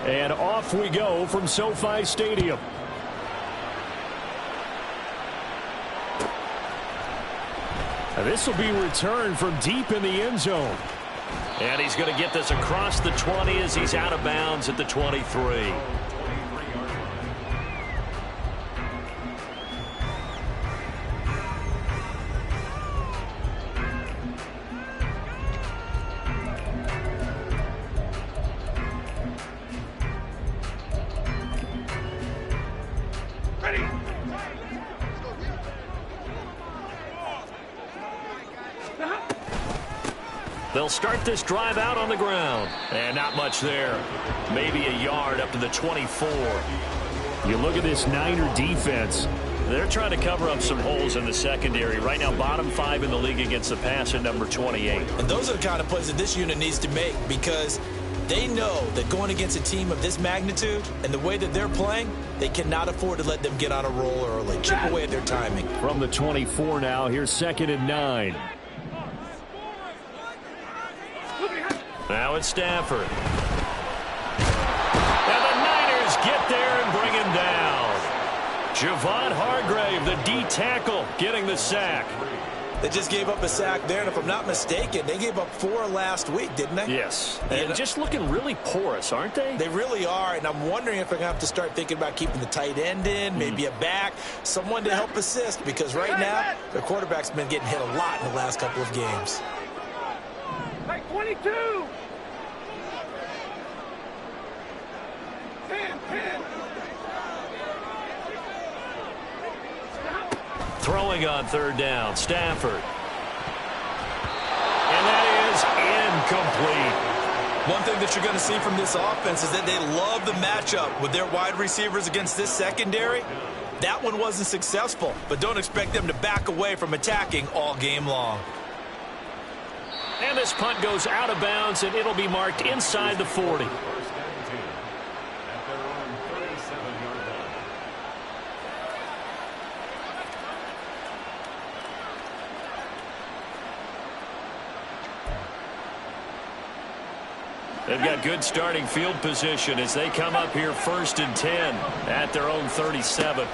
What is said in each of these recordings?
And off we go from SoFi Stadium. This will be returned from deep in the end zone. And he's going to get this across the 20 as he's out of bounds at the 23. They'll start this drive out on the ground. And not much there. Maybe a yard up to the 24. You look at this Niner defense. They're trying to cover up some holes in the secondary. Right now, bottom 5 in the league against the pass at number 28. And those are the kind of plays that this unit needs to make because they know that going against a team of this magnitude and the way that they're playing, they cannot afford to let them get on a roll early. Chip away at their timing. From the 24 now, here's 2nd and 9. Now it's Stafford. And the Niners get there and bring him down. Javon Hargrave, the D tackle, getting the sack. They just gave up a sack there, and if I'm not mistaken, they gave up 4 last week, didn't they? Yes. And just looking really porous, aren't they? They really are, and I'm wondering if they're going to have to start thinking about keeping the tight end in, maybe a back, someone to help assist, because right now, their quarterback's been getting hit a lot in the last couple of games. Hey, 22! 10. Throwing on 3rd down, Stafford. And that is incomplete. One thing that you're going to see from this offense is that they love the matchup with their wide receivers against this secondary. That one wasn't successful, but don't expect them to back away from attacking all game long. And this punt goes out of bounds, and it'll be marked inside the 40. They've got good starting field position as they come up here 1st and 10 at their own 37.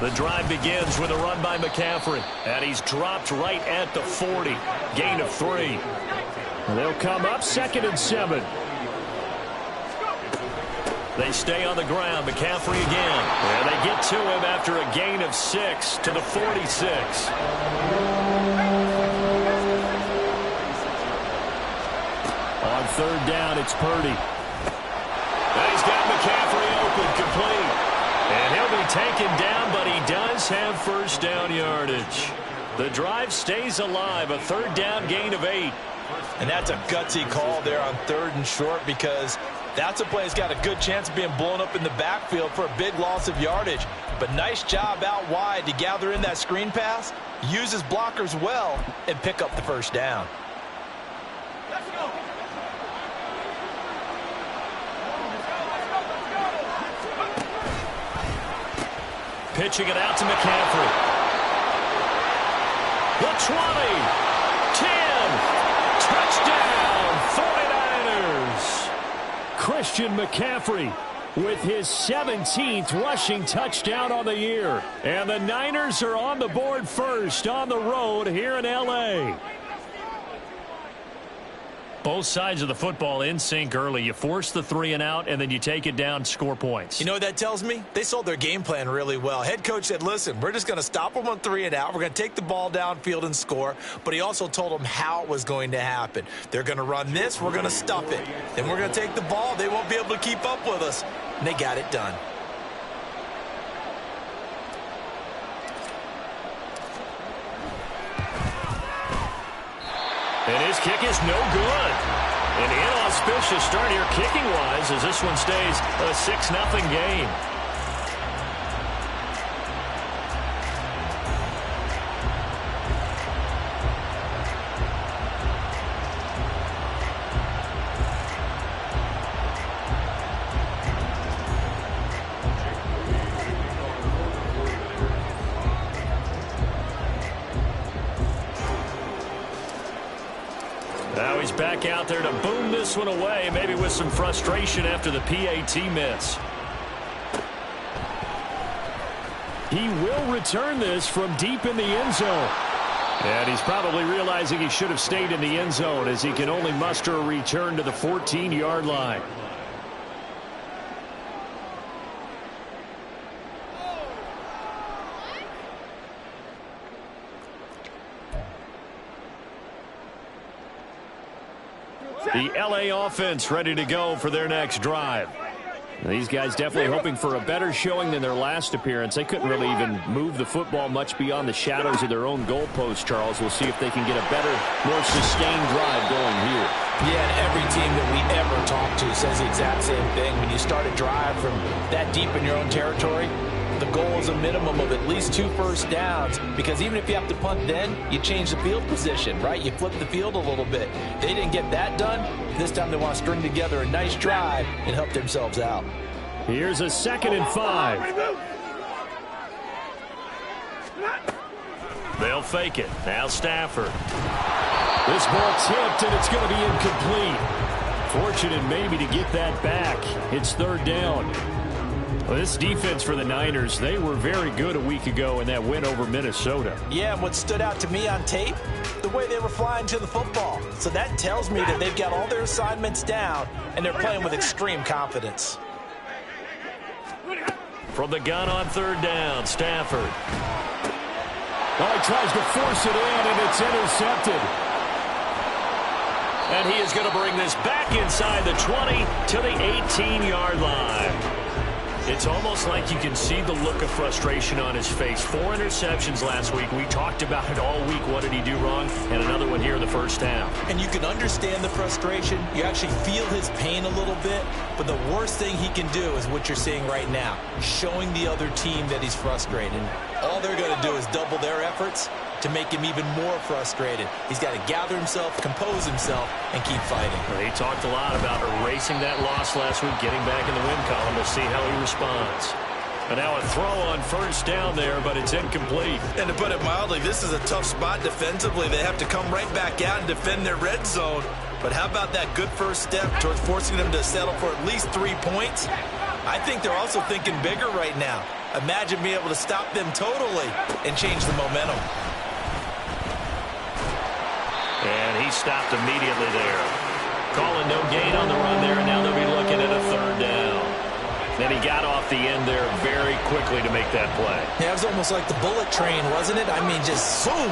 The drive begins with a run by McCaffrey. And he's dropped right at the 40. Gain of 3. And they'll come up 2nd and 7. They stay on the ground. McCaffrey again. And they get to him after a gain of 6 to the 46. On 3rd down, it's Purdy. And he's got McCaffrey open, complete. And he'll be taken down, but he does have 1st down yardage. The drive stays alive, a 3rd down gain of 8. And that's a gutsy call there on 3rd and short because that's a play that's got a good chance of being blown up in the backfield for a big loss of yardage. But nice job out wide to gather in that screen pass, use his blockers well, and pick up the 1st down. Let's go. Pitching it out to McCaffrey. The 20, 10, touchdown, 49ers. Christian McCaffrey with his 17th rushing touchdown on the year. And the Niners are on the board first on the road here in L.A. Both sides of the football in sync early. You force the 3 and out, and then you take it down, score points. You know what that tells me? They sold their game plan really well. Head coach said, listen, we're just going to stop them on 3 and out. We're going to take the ball downfield and score. But he also told them how it was going to happen. They're going to run this. We're going to stuff it. Then we're going to take the ball. They won't be able to keep up with us. And they got it done. And his kick is no good. An inauspicious start here kicking-wise as this one stays a 6-0 game. Now he's back out there to boom this one away, maybe with some frustration after the PAT miss. He will return this from deep in the end zone. And he's probably realizing he should have stayed in the end zone as he can only muster a return to the 14-yard line. The LA offense ready to go for their next drive. These guys definitely hoping for a better showing than their last appearance. They couldn't really even move the football much beyond the shadows of their own goalpost, Charles. We'll see if they can get a better, more sustained drive going here. Yeah, and every team that we ever talk to says the exact same thing. When you start a drive from that deep in your own territory, the goal is a minimum of at least 2 first downs, because even if you have to punt then, you change the field position, right? You flip the field a little bit. They didn't get that done. This time they want to string together a nice drive and help themselves out. Here's a 2nd and 5. They'll fake it. Now Stafford. This ball tipped, and it's going to be incomplete. Fortunate maybe to get that back. It's 3rd down. Well, this defense for the Niners, they were very good a week ago in that win over Minnesota. Yeah, and what stood out to me on tape, the way they were flying to the football. So that tells me that they've got all their assignments down, and they're playing with extreme confidence. From the gun on 3rd down, Stafford. Oh, he tries to force it in, and it's intercepted. And he is going to bring this back inside the 20 to the 18-yard line. It's almost like you can see the look of frustration on his face. 4 interceptions last week. We talked about it all week. What did he do wrong? And another one here in the 1st half. And you can understand the frustration. You actually feel his pain a little bit. But the worst thing he can do is what you're seeing right now, showing the other team that he's frustrated. And all they're going to do is double their efforts to make him even more frustrated. He's got to gather himself, compose himself, and keep fighting. Well, he talked a lot about erasing that loss last week, getting back in the win column. We'll see how he responds. And now a throw on 1st down there, but it's incomplete. And to put it mildly, this is a tough spot defensively. They have to come right back out and defend their red zone. But how about that good first step towards forcing them to settle for at least 3 points? I think they're also thinking bigger right now. Imagine being able to stop them totally and change the momentum. And he stopped immediately there. Calling no gain on the run there, and now they'll be looking at a 3rd down. Then he got off the end there very quickly to make that play. Yeah, it was almost like the bullet train, wasn't it? I mean, just boom,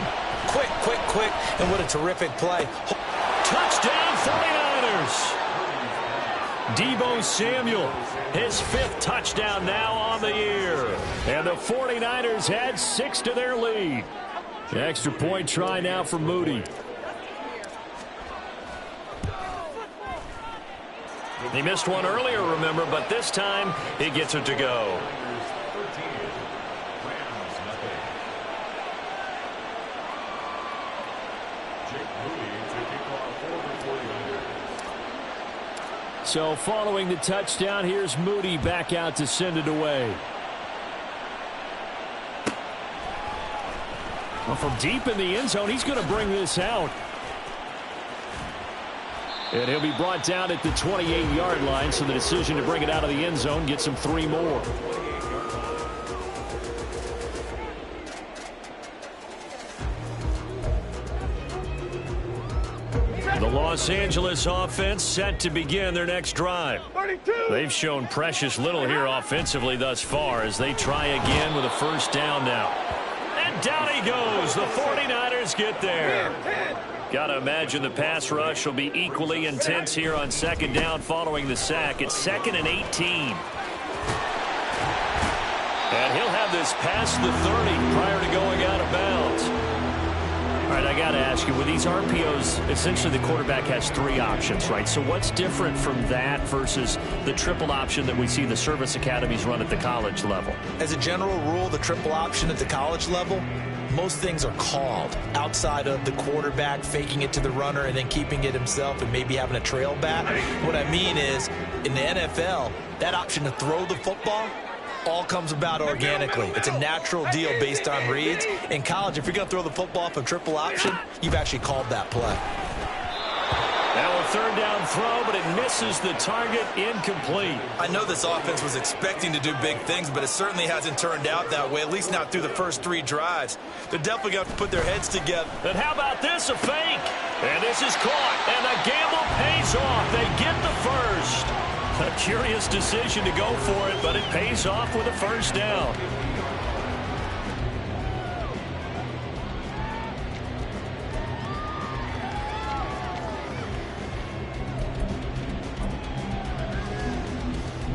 quick, quick, quick, and what a terrific play. Touchdown 49ers. Deebo Samuel, his 5th touchdown now on the year. And the 49ers had 6 to their lead. The extra point try now for Moody. He missed one earlier, remember, but this time he gets it to go. So following the touchdown, here's Moody back out to send it away. Well, from deep in the end zone, he's going to bring this out. And he'll be brought down at the 28-yard line, so the decision to bring it out of the end zone gets him 3 more. The Los Angeles offense set to begin their next drive. 32. They've shown precious little here offensively thus far as they try again with a 1st down now. And down he goes. The 49ers get there. Got to imagine the pass rush will be equally intense here on 2nd down following the sack. It's 2nd and 18. And he'll have this past the 30 prior to going out of bounds. All right, I got to ask you, with these RPOs, essentially the quarterback has 3 options, right? So what's different from that versus the triple option that we see the service academies run at the college level? As a general rule, the triple option at the college level, most things are called outside of the quarterback faking it to the runner and then keeping it himself and maybe having a trail back. What I mean is, in the NFL, that option to throw the football all comes about organically. It's a natural deal based on reads. In college, if you're going to throw the football off a triple option, you've actually called that play. Now a third down throw, but it misses the target, incomplete. I know this offense was expecting to do big things, but it certainly hasn't turned out that way, at least not through the first 3 drives. They're definitely going to put their heads together. And how about this, a fake? And this is caught, and the gamble pays off. They get the first. A curious decision to go for it, but it pays off with a first down.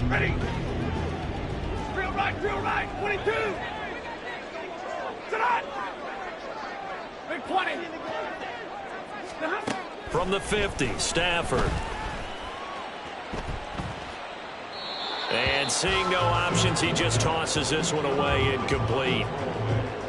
Ready. Drill right, 22. Sit on. Big 20. From the 50, Stafford. And seeing no options, he just tosses this one away, incomplete.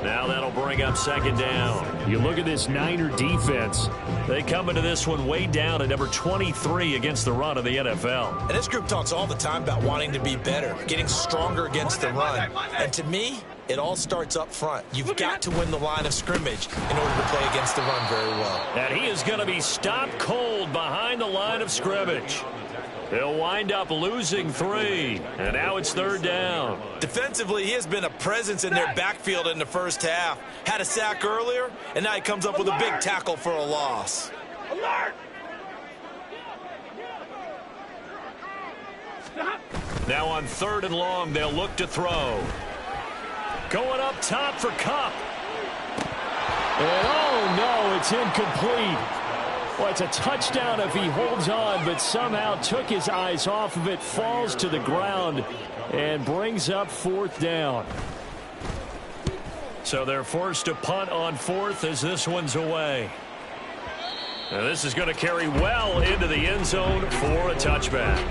Now that'll bring up second down. You look at this Niner defense. They come into this one way down at number 23 against the run of the NFL. And this group talks all the time about wanting to be better, getting stronger against the run. And to me, it all starts up front. You've got to win the line of scrimmage in order to play against the run very well. And he is going to be stopped cold behind the line of scrimmage. He'll wind up losing 3, and now it's third down. Defensively, he has been a presence in their backfield in the first half. Had a sack earlier, and now he comes up with a big tackle for a loss. Alert! Now on 3rd and long, they'll look to throw. Going up top for Kupp. And oh no, it's incomplete. Well, it's a touchdown if he holds on, but somehow took his eyes off of it, falls to the ground, and brings up 4th down. So they're forced to punt on 4th as this one's away. Now this is going to carry well into the end zone for a touchback.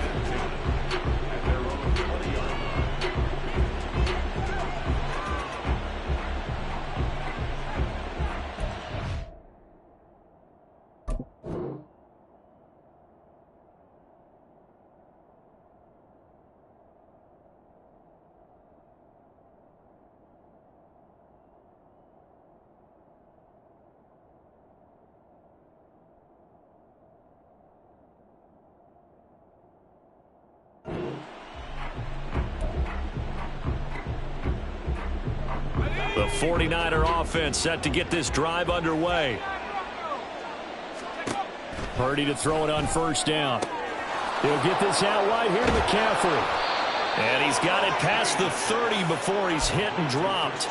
The 49er offense set to get this drive underway. Purdy to throw it on 1st down. He'll get this out wide here to McCaffrey. And he's got it past the 30 before he's hit and dropped.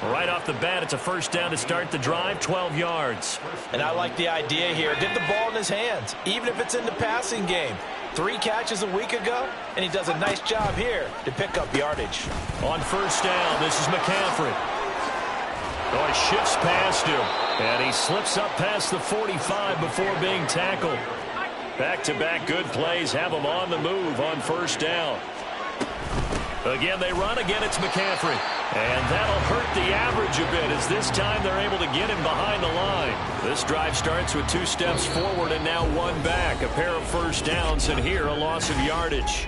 Right off the bat, it's a 1st down to start the drive, 12 yards. And I like the idea here. Get the ball in his hands, even if it's in the passing game. 3 catches a week ago, and he does a nice job here to pick up yardage. On 1st down, this is McCaffrey. Oh, he shifts past him, and he slips up past the 45 before being tackled. Back-to-back good plays have him on the move on 1st down. Again, they run. Again, it's McCaffrey. And that'll hurt the average a bit as this time they're able to get him behind the line. This drive starts with 2 steps forward and now 1 back. A pair of 1st downs, and here a loss of yardage.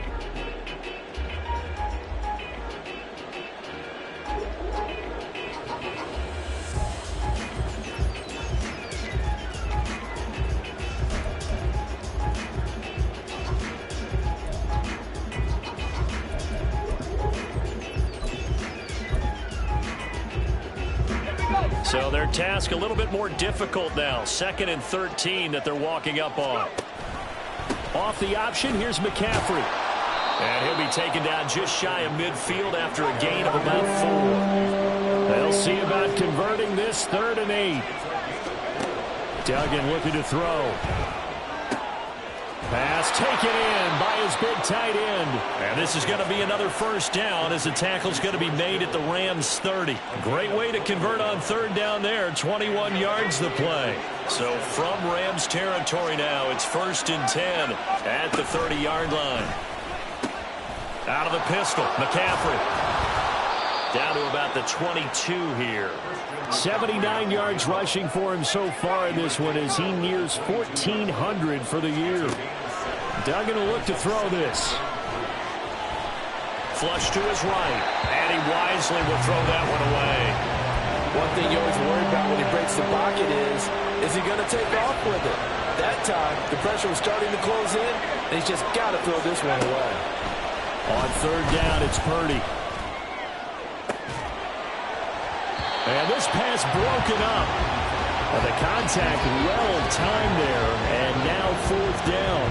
So their task a little bit more difficult now. 2nd and 13 that they're walking up on. Off the option, here's McCaffrey. And he'll be taken down just shy of midfield after a gain of about 4. They'll see about converting this 3rd and 8. Duggan looking to throw. Pass taken in by his big tight end. And this is going to be another 1st down as the tackle's going to be made at the Rams 30. Great way to convert on 3rd down there. 21 yards the play. So from Rams territory now, it's 1st and 10 at the 30-yard line. Out of the pistol, McCaffrey. Down to about the 22 here. 79 yards rushing for him so far in this one as he nears 1,400 for the year. Duggan will look to throw this. Flush to his right, and he wisely will throw that one away. One thing you always worry about when he breaks the pocket is he going to take off with it? That time, the pressure was starting to close in, and he's just got to throw this one away. On third down, it's Purdy. And this pass broken up. And the contact well timed there, and now fourth down.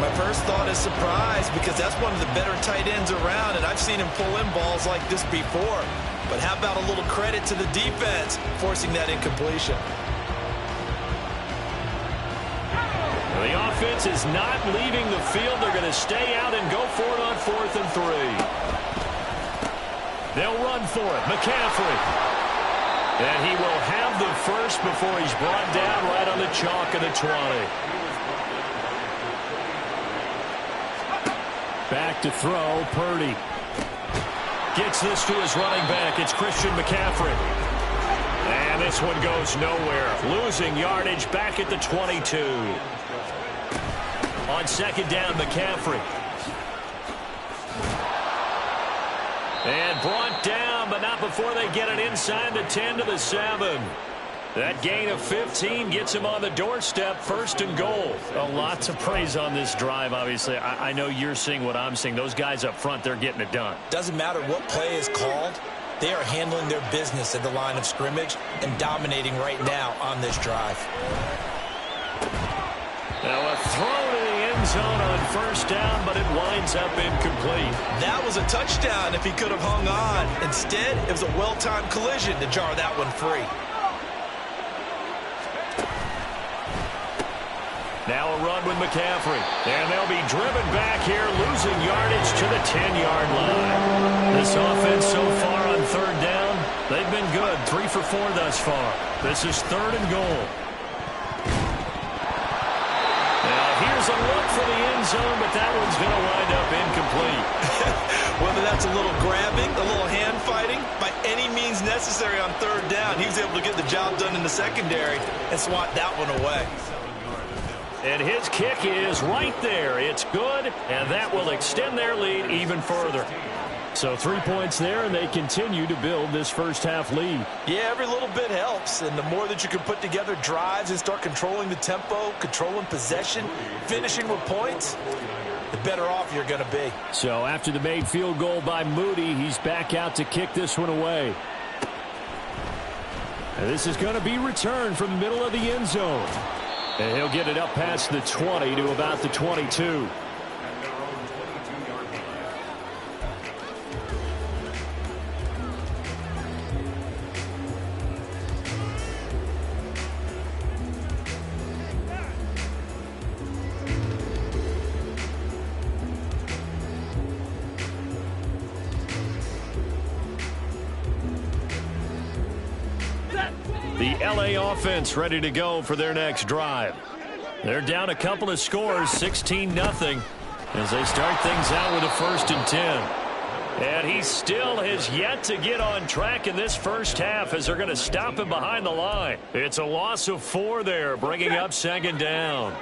My first thought is surprise, because that's one of the better tight ends around, and I've seen him pull in balls like this before. But how about a little credit to the defense forcing that incompletion? The offense is not leaving the field. They're going to stay out and go for it on 4th and 3. They'll run for it. McCaffrey. And he will have the first before he's brought down right on the chalk of the 20. Back to throw, Purdy. Gets this to his running back. It's Christian McCaffrey. And this one goes nowhere. Losing yardage back at the 22. On second down, McCaffrey. And brought down, but not before they get it inside the 10 to the 7. That gain of 15 gets him on the doorstep, 1st and goal. Lots of praise on this drive, obviously. I know you're seeing what I'm seeing. Those guys up front, they're getting it done. Doesn't matter what play is called. They are handling their business at the line of scrimmage and dominating right now on this drive. Now a throw to the end zone on 1st down, but it winds up incomplete. That was a touchdown if he could have hung on. Instead, it was a well-timed collision to jar that one free. Now a run with McCaffrey. And they'll be driven back here, losing yardage to the 10-yard line. This offense so far on 3rd down, they've been good. 3 for 4 thus far. This is 3rd and goal. Now here's a look for the end zone, but that one's going to wind up incomplete. Whether that's a little grabbing, a little hand fighting, by any means necessary on 3rd down, he was able to get the job done in the secondary and swat that one away. And his kick is right there. It's good, and that will extend their lead even further. So 3 points there, and they continue to build this first-half lead. Yeah, every little bit helps, and the more that you can put together drives and start controlling the tempo, controlling possession, finishing with points, the better off you're going to be. So after the made field goal by Moody, he's back out to kick this one away. And this is going to be returned from the middle of the end zone. And he'll get it up past the 20 to about the 22. The LA offense ready to go for their next drive. They're down a couple of scores, 16-0, as they start things out with a 1st and 10. And he still has yet to get on track in this first half as they're going to stop him behind the line. It's a loss of 4 there, bringing up 2nd down.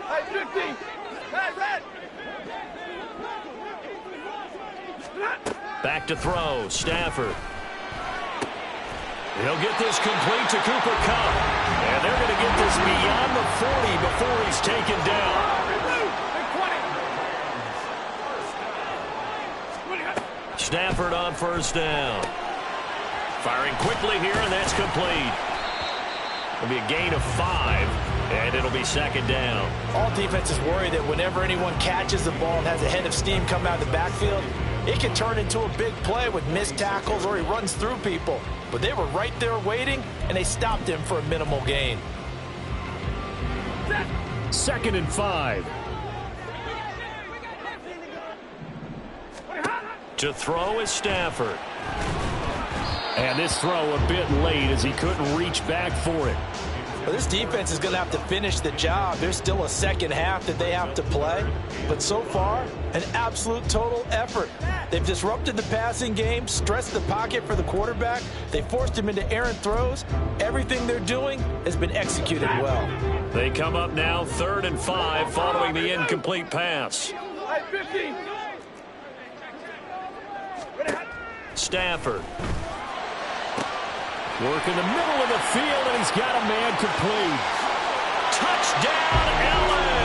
Hey, 50. Hey, red. Back to throw, Stafford. He'll get this complete to Cooper Kupp. And they're going to get this beyond the 40 before he's taken down. Stafford on 1st down. Firing quickly here, and that's complete. It'll be a gain of 5, and it'll be 2nd down. All defenses worry that whenever anyone catches the ball and has a head of steam come out of the backfield, it can turn into a big play with missed tackles or he runs through people. But they were right there waiting, and they stopped him for a minimal gain. 2nd and 5. To throw is Stafford. And this throw a bit late as he couldn't reach back for it. Well, this defense is going to have to finish the job. There's still a second half that they have to play. But so far, an absolute total effort. They've disrupted the passing game, stressed the pocket for the quarterback. They forced him into errant throws. Everything they're doing has been executed well. They come up now 3rd and 5 following the incomplete pass. Stafford. Work in the middle of the field, and he's got a man complete. Touchdown, L.A.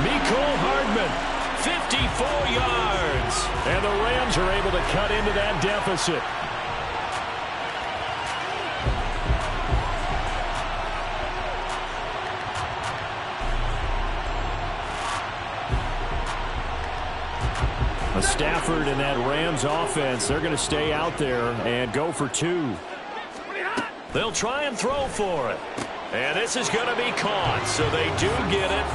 Mecole Hardman, 54 yards. And the Rams are able to cut into that deficit. Stafford and that Rams offense, they're going to stay out there and go for two. They'll try and throw for it. And this is going to be caught, so they do get it.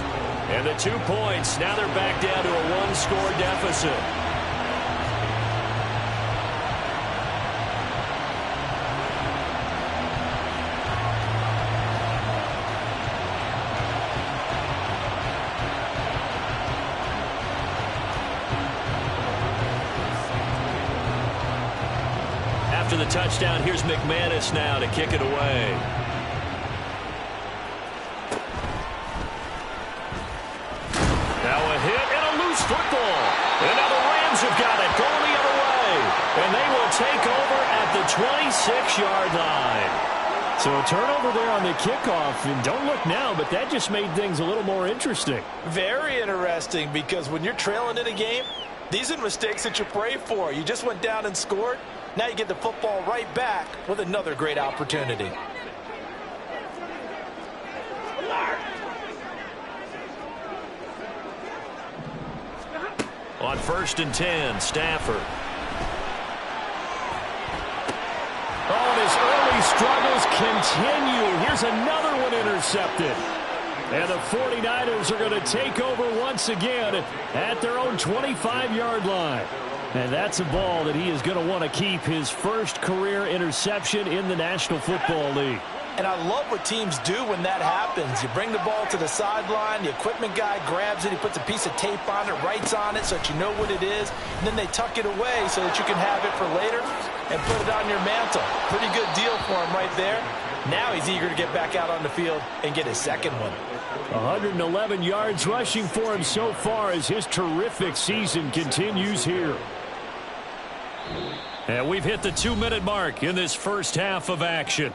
And the 2 points, now they're back down to a one-score deficit. After the touchdown, here's McManus now to kick it away. Now a hit and a loose football. And now the Rams have got it going the other way. And they will take over at the 26-yard line. So a turnover there on the kickoff. And don't look now, but that just made things a little more interesting. Very interesting, because when you're trailing in a game, these are mistakes that you pray for. You just went down and scored. Now you get the football right back with another great opportunity. On 1st and 10, Stafford. Oh, and his early struggles continue. Here's another one intercepted. And the 49ers are going to take over once again at their own 25-yard line. And that's a ball that he is going to want to keep, his first career interception in the National Football League. And I love what teams do when that happens. You bring the ball to the sideline, the equipment guy grabs it, he puts a piece of tape on it, writes on it so that you know what it is, and then they tuck it away so that you can have it for later and put it on your mantle. Pretty good deal for him right there. Now he's eager to get back out on the field and get his second one. 111 yards rushing for him so far as his terrific season continues here. And we've hit the 2-minute mark in this first half of action.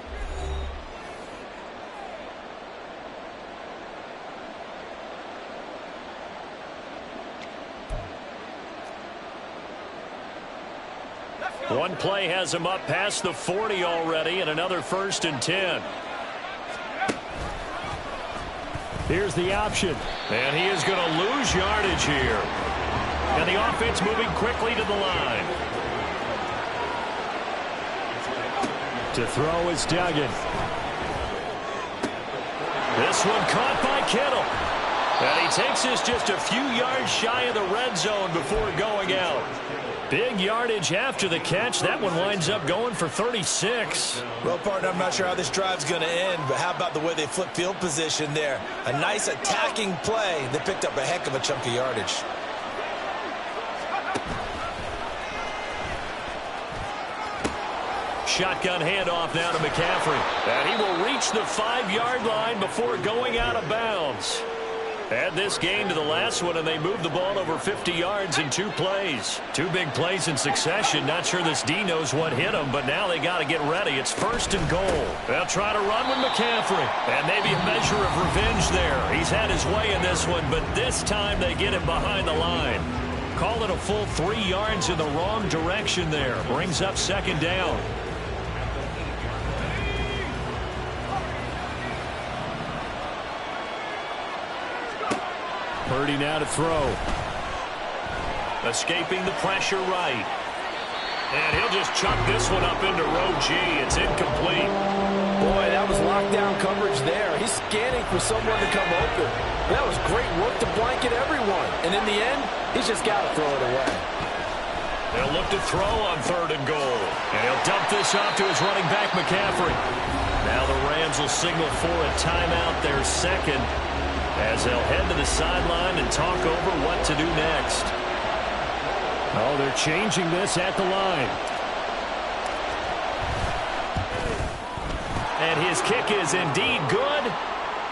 One play has him up past the 40 already, and another 1st and 10. Here's the option. And he is going to lose yardage here. And the offense moving quickly to the line. To throw is Duggan. This one caught by Kittle. And he takes this just a few yards shy of the red zone before going out. Big yardage after the catch. That one winds up going for 36. Well, partner, I'm not sure how this drive's going to end, but how about the way they flip field position there? A nice attacking play. They picked up a heck of a chunk of yardage. Shotgun handoff now to McCaffrey. And he will reach the 5-yard line before going out of bounds. Add this game to the last one, and they moved the ball over 50 yards in 2 plays. 2 big plays in succession. Not sure this D knows what hit him, but now they got to get ready. It's 1st and goal. They'll try to run with McCaffrey. And maybe a measure of revenge there. He's had his way in this one, but this time they get him behind the line. Call it a full 3 yards in the wrong direction there. Brings up 2nd down. Purdy now to throw. Escaping the pressure right. And he'll just chuck this one up into row G. It's incomplete. Boy, that was lockdown coverage there. He's scanning for someone to come open. That was great work to blanket everyone. And in the end, he's just got to throw it away. They'll look to throw on 3rd and goal. And he'll dump this off to his running back, McCaffrey. Now the Rams will signal for a timeout, their second, as they'll head to the sideline and talk over what to do next. Oh, they're changing this at the line. And his kick is indeed good.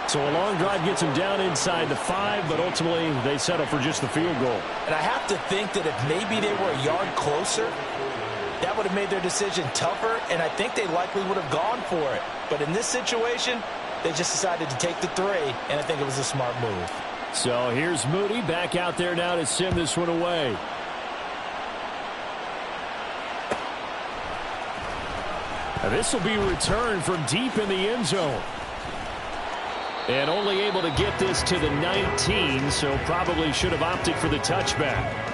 So a long drive gets him down inside the 5, but ultimately they settle for just the field goal. And I have to think that if maybe they were a yard closer, that would have made their decision tougher, and I think they likely would have gone for it. But in this situation, they just decided to take the 3, and I think it was a smart move. So here's Moody back out there now to send this one away. And this will be returned from deep in the end zone. And only able to get this to the 19, so probably should have opted for the touchback.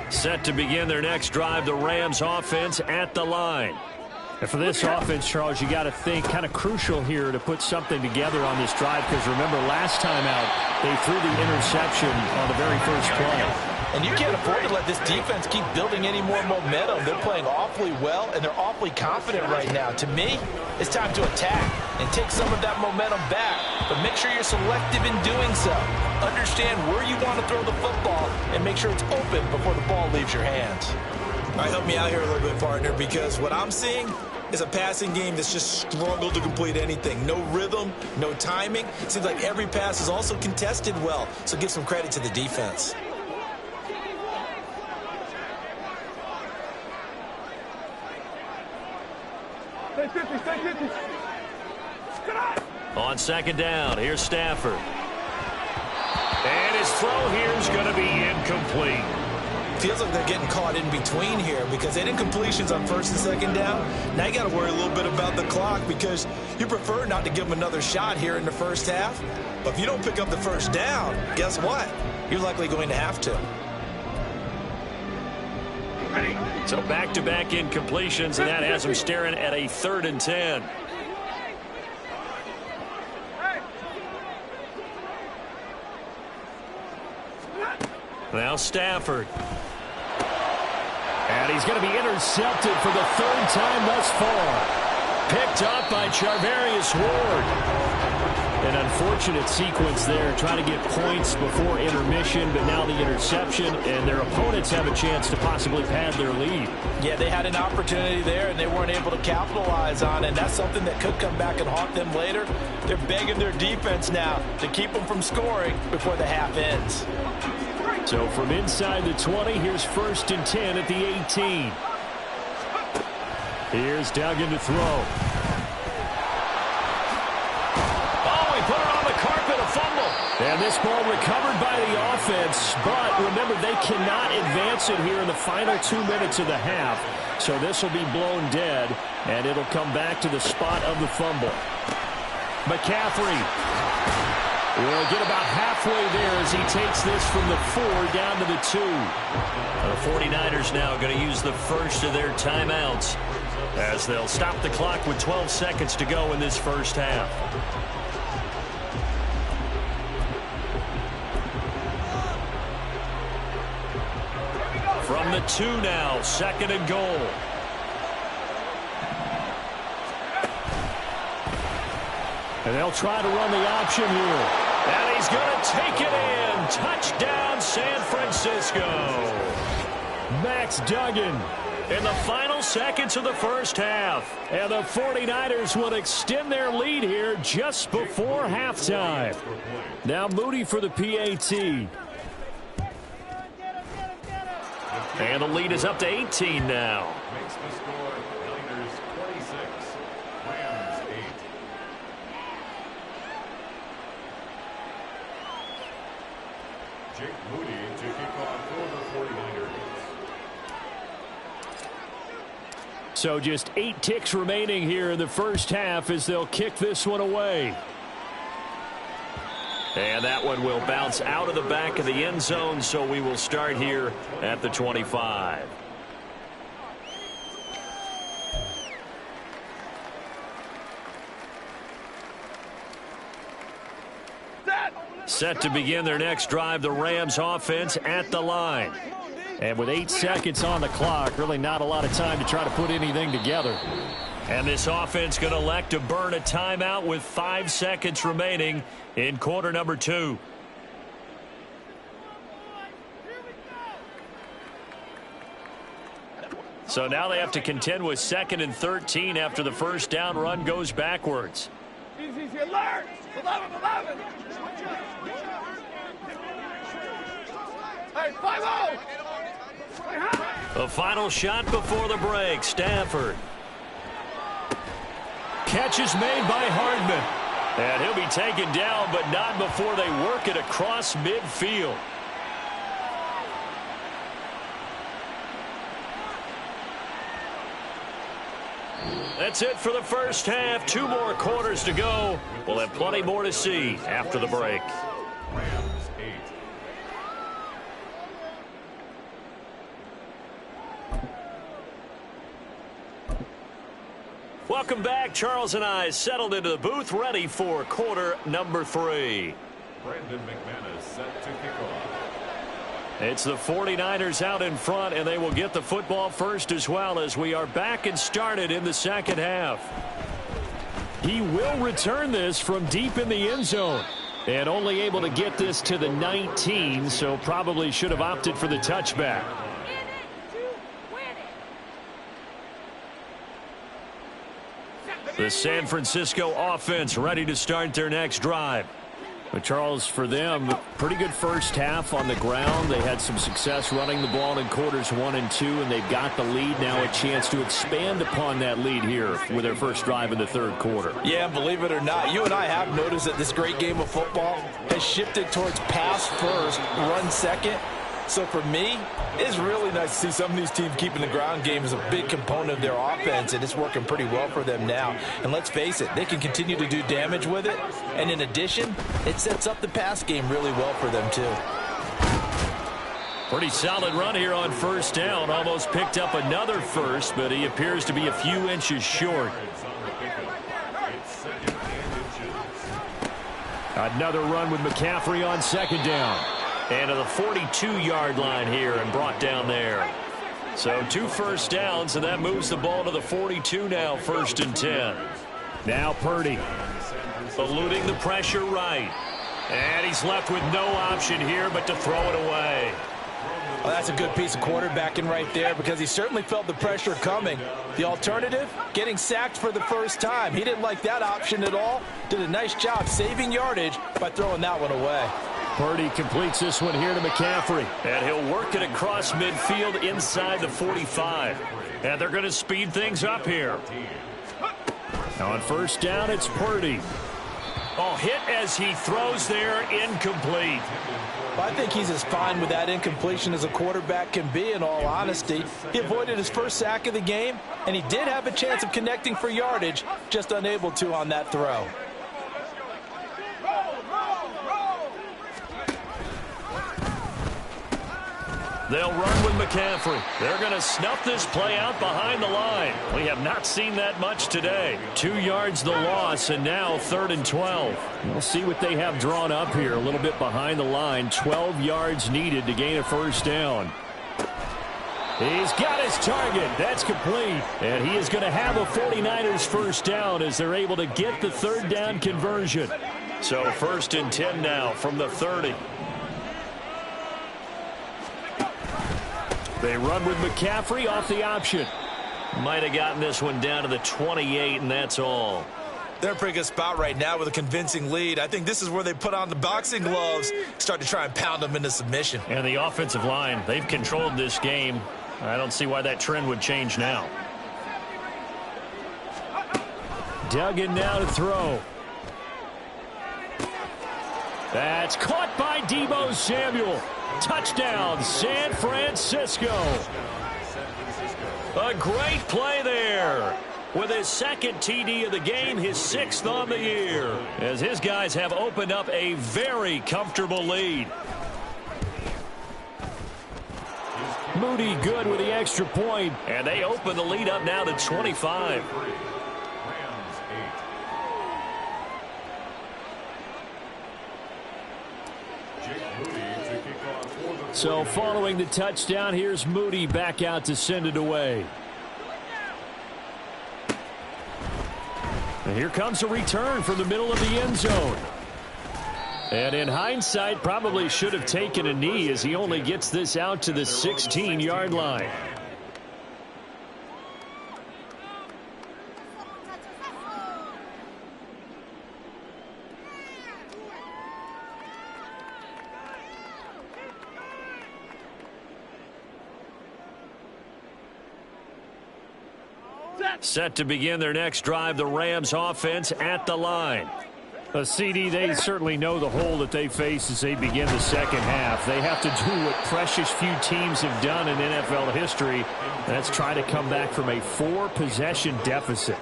Set to begin their next drive, the Rams offense at the line. And for this offense, Charles, you got to think kind of crucial here to put something together on this drive, because remember last time out they threw the interception on the very first play. And you can't afford to let this defense keep building any more momentum. They're playing awfully well, and they're awfully confident right now. To me, it's time to attack and take some of that momentum back, but make sure you're selective in doing so. Understand where you want to throw the football and make sure it's open before the ball leaves your hands. All right, help me out here a little bit, partner, because what I'm seeing is a passing game that's just struggled to complete anything. No rhythm, no timing. Seems like every pass is also contested well, so give some credit to the defense. Stay 50, stay 50. On second down, here's Stafford. And his throw here is going to be incomplete. Feels like they're getting caught in between here because they did completions on first and second down. Now you got to worry a little bit about the clock because you prefer not to give them another shot here in the first half. But if you don't pick up the first down, guess what? You're likely going to have to. So back-to-back incompletions, and that has them staring at a 3rd and 10. Now Stafford. And he's going to be intercepted for the 3rd time thus far. Picked up by Charvarius Ward. An unfortunate sequence there, trying to get points before intermission, but now the interception, and their opponents have a chance to possibly pad their lead. Yeah, they had an opportunity there, and they weren't able to capitalize on it. And that's something that could come back and haunt them later. They're begging their defense now to keep them from scoring before the half ends. So from inside the 20, here's 1st and 10 at the 18. Here's Duggan to throw. And this ball recovered by the offense, but remember, they cannot advance it here in the final 2 minutes of the half. So this will be blown dead, and it'll come back to the spot of the fumble. McCaffrey will get about halfway there as he takes this from the 4 down to the 2. The 49ers now going to use the first of their timeouts as they'll stop the clock with 12 seconds to go in this first half. From the 2 now, 2nd and goal. And they'll try to run the option here. And he's going to take it in. Touchdown, San Francisco. Max Duggan. In the final seconds of the first half. And the 49ers will extend their lead here just before halftime. Now Moody for the PAT. And the lead is up to 18 now. Makes the score Niners 26, Rams 8. Jake Moody to kick off for the 49ers. So just 8 ticks remaining here in the first half as they'll kick this one away. And that one will bounce out of the back of the end zone, so we will start here at the 25. Set to begin their next drive, the Rams offense at the line. And with 8 seconds on the clock, really not a lot of time to try to put anything together. And this offense going to elect to burn a timeout with 5 seconds remaining in quarter number 2. So now they have to contend with 2nd and 13 after the first down run goes backwards. Easy, alert! 11. Hey, 5-0! The final shot before the break. Stafford. Catch is made by Hardman. And he'll be taken down, but not before they work it across midfield. That's it for the first half. 2 more quarters to go. We'll have plenty more to see after the break. Rams 8. Welcome back. Charles and I settled into the booth, ready for quarter number 3. Brandon McManus set to kick off. It's the 49ers out in front, and they will get the football first as well as we are back and started in the second half. He will return this from deep in the end zone. And only able to get this to the 19, so probably should have opted for the touchback. The San Francisco offense ready to start their next drive. But Charles, for them, pretty good first half on the ground. They had some success running the ball in quarters 1 and 2, and they've got the lead now, a chance to expand upon that lead here with their first drive in the third quarter. Yeah, believe it or not, you and I have noticed that this great game of football has shifted towards pass first, run second. So for me, it's really nice to see some of these teams keeping the ground game as a big component of their offense, and it's working pretty well for them now. And let's face it, they can continue to do damage with it. And in addition, it sets up the pass game really well for them too. Pretty solid run here on first down. Almost picked up another first, but he appears to be a few inches short. Another run with McCaffrey on second down. And to the 42-yard line here and brought down there. So 2 first downs, and that moves the ball to the 42 now, 1st and 10. Now Purdy eluding the pressure right. And he's left with no option here but to throw it away. Well, that's a good piece of quarterbacking right there because he certainly felt the pressure coming. The alternative, getting sacked for the first time. He didn't like that option at all. Did a nice job saving yardage by throwing that one away. Purdy completes this one here to McCaffrey. And he'll work it across midfield inside the 45. And they're going to speed things up here. Now on first down, it's Purdy. Oh, hit as he throws there, incomplete. I think he's as fine with that incompletion as a quarterback can be, in all honesty. He avoided his first sack of the game, and he did have a chance of connecting for yardage, just unable to on that throw. They'll run with McCaffrey. They're going to snuff this play out behind the line. We have not seen that much today. 2 yards the loss, and now 3rd and 12. We'll see what they have drawn up here. A little bit behind the line. 12 yards needed to gain a first down. He's got his target. That's complete. And he is going to have a 49ers first down as they're able to get the 3rd down conversion. So 1st and 10 now from the 30. They run with McCaffrey off the option. Might have gotten this one down to the 28, and that's all. They're in a pretty good spot right now with a convincing lead. I think this is where they put on the boxing gloves, start to try and pound them into submission. And the offensive line, they've controlled this game. I don't see why that trend would change now. Duggan now to throw. That's caught by Deebo Samuel. Touchdown, San Francisco. A great play there. With his 2nd TD of the game, his 6th on the year. As his guys have opened up a very comfortable lead. Moody good with the extra point. And they open the lead up now to 25. So following the touchdown, here's Moody back out to send it away. And here comes a return from the middle of the end zone. And in hindsight, probably should have taken a knee as he only gets this out to the 16-yard line. Set to begin their next drive, the Rams offense at the line. CD, they certainly know the hole that they face as they begin the second half. They have to do what precious few teams have done in NFL history. That's try to come back from a 4-possession deficit.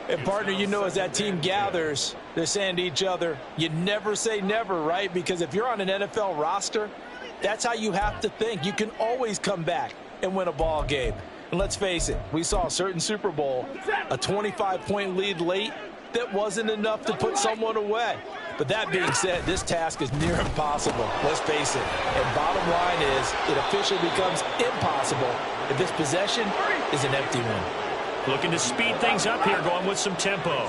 And, partner, you know, as that team gathers, they're saying to each other, you never say never, right? Because if you're on an NFL roster, that's how you have to think. You can always come back and win a ball game. And let's face it, we saw a certain Super Bowl, a 25-point lead late, that wasn't enough to put someone away. But that being said, this task is near impossible. Let's face it. And bottom line is, it officially becomes impossible if this possession is an empty one. Looking to speed things up here, going with some tempo.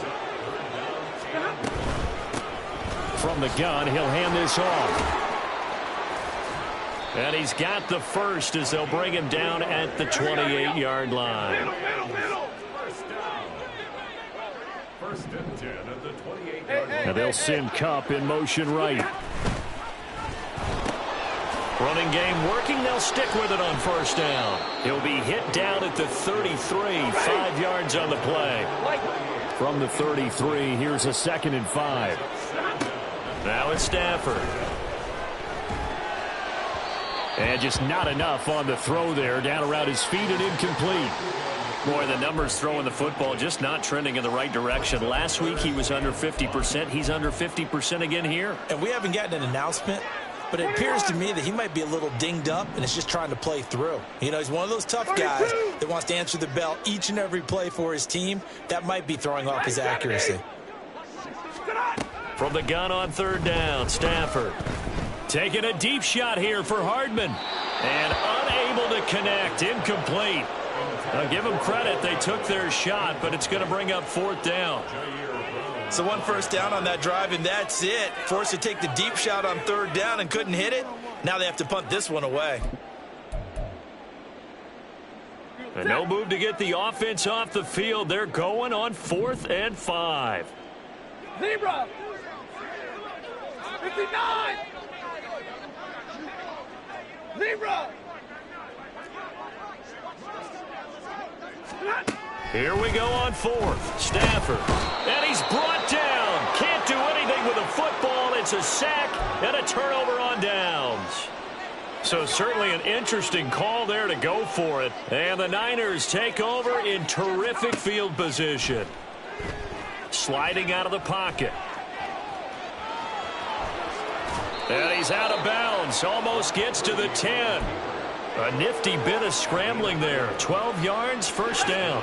From the gun, he'll hand this off. And he's got the first as they'll bring him down at the 28-yard line. First and 10 at the 28-yard line. Now they'll send Kupp in motion right. Running game working. They'll stick with it on first down. He'll be hit down at the 33, 5 yards on the play. From the 33, here's a 2nd and 5. Now it's Stafford. And just not enough on the throw there. Down around his feet and incomplete. Boy, the numbers throwing the football just not trending in the right direction. Last week he was under 50%. He's under 50% again here. And we haven't gotten an announcement, but it appears to me that he might be a little dinged up and is just trying to play through. You know, he's one of those tough guys that wants to answer the bell each and every play for his team. That might be throwing off his accuracy. From the gun on third down, Stafford. Taking a deep shot here for Hardman. And unable to connect. Incomplete. Now give them credit. They took their shot, but it's going to bring up 4th down. So 1 first down on that drive, and that's it. Forced to take the deep shot on 3rd down and couldn't hit it. Now they have to punt this one away. And no move to get the offense off the field. They're going on 4th and 5. Zebra. 59. Zebra. Here we go on 4th. Stafford. And he's brought down. Can't do anything with a football. It's a sack and a turnover on downs. So certainly an interesting call there to go for it. And the Niners take over in terrific field position. Sliding out of the pocket. And he's out of bounds. Almost gets to the 10. A nifty bit of scrambling there. 12 yards, first down.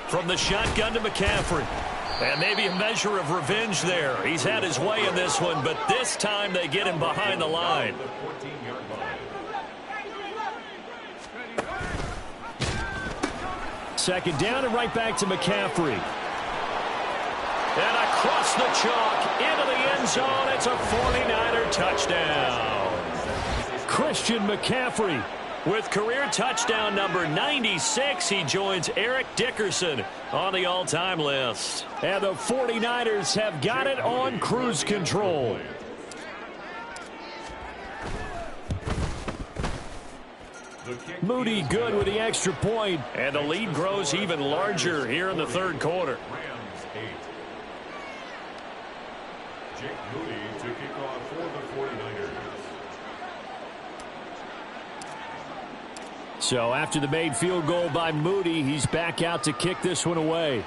From the shotgun to McCaffrey. And maybe a measure of revenge there. He's had his way in this one, but this time they get him behind the line. Second down and right back to McCaffrey. And across the chalk into the end zone. It's a 49er touchdown. Christian McCaffrey. With career touchdown number 96, he joins Eric Dickerson on the all-time list. And the 49ers have got it on cruise control. Moody good with the extra point. And the lead grows even larger here in the third quarter. Rams 8. Jake Moody to kick off for the 49ers. So after the made field goal by Moody, he's back out to kick this one away.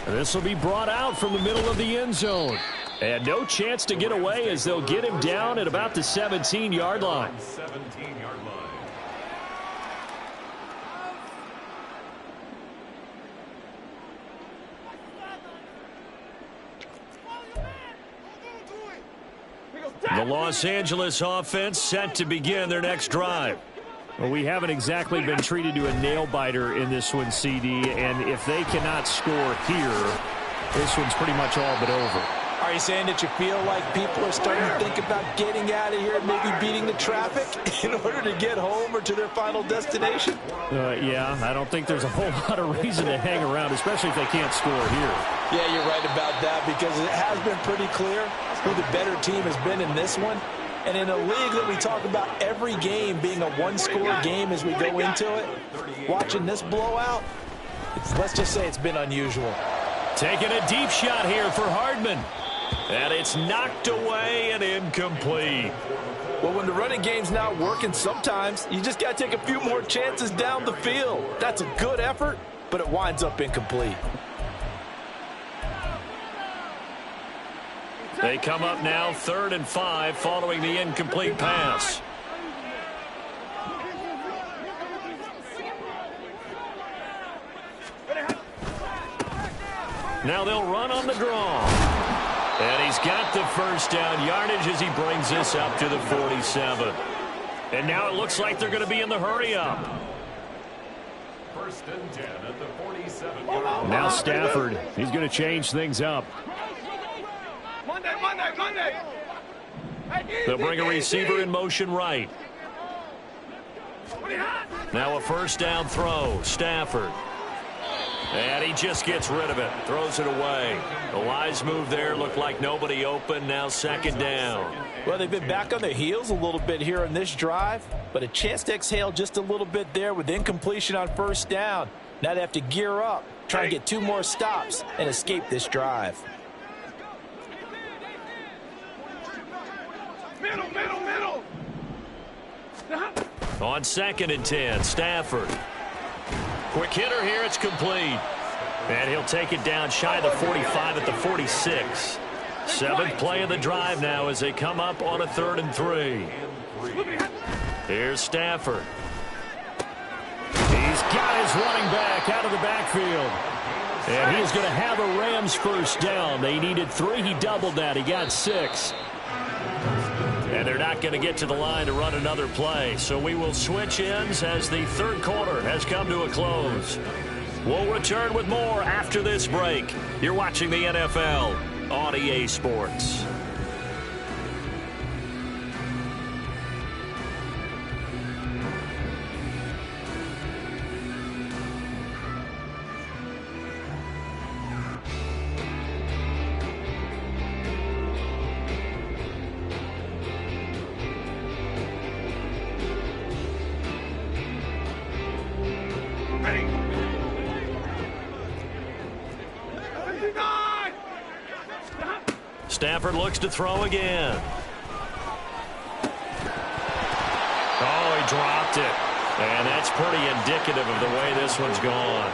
And this will be brought out from the middle of the end zone. And no chance to get away as they'll get him down at about the 17-yard line. 17-yard line. The Los Angeles offense set to begin their next drive. Well, we haven't exactly been treated to a nail-biter in this one, CD, and if they cannot score here, this one's pretty much all but over. Are you saying that you feel like people are starting to think about getting out of here and maybe beating the traffic in order to get home or to their final destination? Yeah, I don't think there's a whole lot of reason to hang around, especially if they can't score here. Yeah, you're right about that because it has been pretty clear who the better team has been in this one. And in a league that we talk about every game being a one-score game as we go into it, watching this blowout, let's just say it's been unusual. Taking a deep shot here for Hardman. And it's knocked away and incomplete. Well, when the running game's not working, sometimes you just got to take a few more chances down the field. That's a good effort, but it winds up incomplete. They come up now 3rd and 5 following the incomplete pass. Now they'll run on the draw. And he's got the first down yardage as he brings this up to the 47. And now it looks like they're going to be in the hurry up. 1st and 10 at the 47. Now Stafford, he's going to change things up. Monday. They'll bring a receiver in motion right. Now a first down throw, Stafford. And he just gets rid of it, throws it away. The wise move there, looked like nobody open, now 2nd down. Well, they've been back on their heels a little bit here in this drive, but a chance to exhale just a little bit there with incompletion on 1st down. Now they have to gear up, try and get 2 more stops and escape this drive. Middle. On 2nd and 10, Stafford. Quick hitter here, it's complete. And he'll take it down shy of the 45 at the 46. 7th play of the drive now as they come up on a 3rd and 3. Here's Stafford. He's got his running back out of the backfield. And he's going to have a Rams first down. They needed 3. He doubled that. He got 6. And they're not going to get to the line to run another play. So we will switch ends as the 3rd quarter has come to a close. We'll return with more after this break. You're watching the NFL on EA Sports. Stafford looks to throw again. Oh, he dropped it. And that's pretty indicative of the way this one's gone.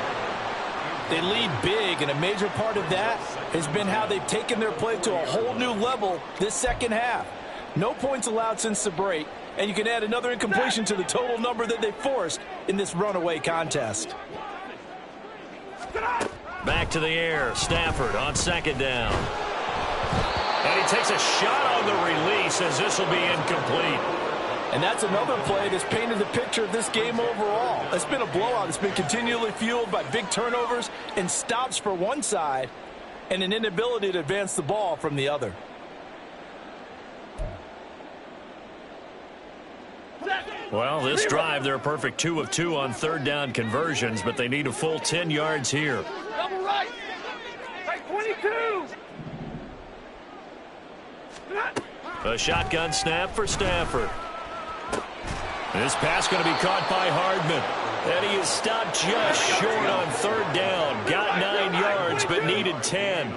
They lead big, and a major part of that has been how they've taken their play to a whole new level this 2nd half. No points allowed since the break, and you can add another incompletion to the total number that they forced in this runaway contest. Back to the air. Stafford on 2nd down. And he takes a shot on the release as this will be incomplete. And that's another play that's painted the picture of this game overall. It's been a blowout. It's been continually fueled by big turnovers and stops for one side and an inability to advance the ball from the other. Well, this drive, they're a perfect 2 of 2 on 3rd down conversions, but they need a full 10 yards here. Double right. 22. A shotgun snap for Stafford. This pass going to be caught by Hardman. And he is stopped just short on 3rd down. Got 9 yards, but needed 10.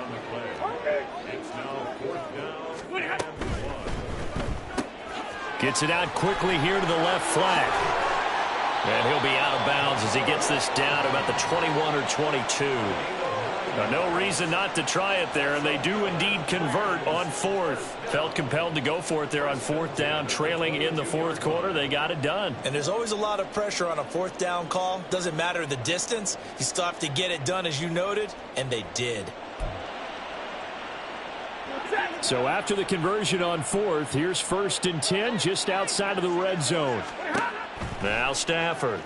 Gets it out quickly here to the left flat. And he'll be out of bounds as he gets this down about the 21 or 22. No reason not to try it there, and they do indeed convert on 4th. Felt compelled to go for it there on 4th down, trailing in the 4th quarter. They got it done. And there's always a lot of pressure on a 4th down call. Doesn't matter the distance. You still have to get it done, as you noted, and they did. So after the conversion on 4th, here's 1st and 10 just outside of the red zone. Now Stafford.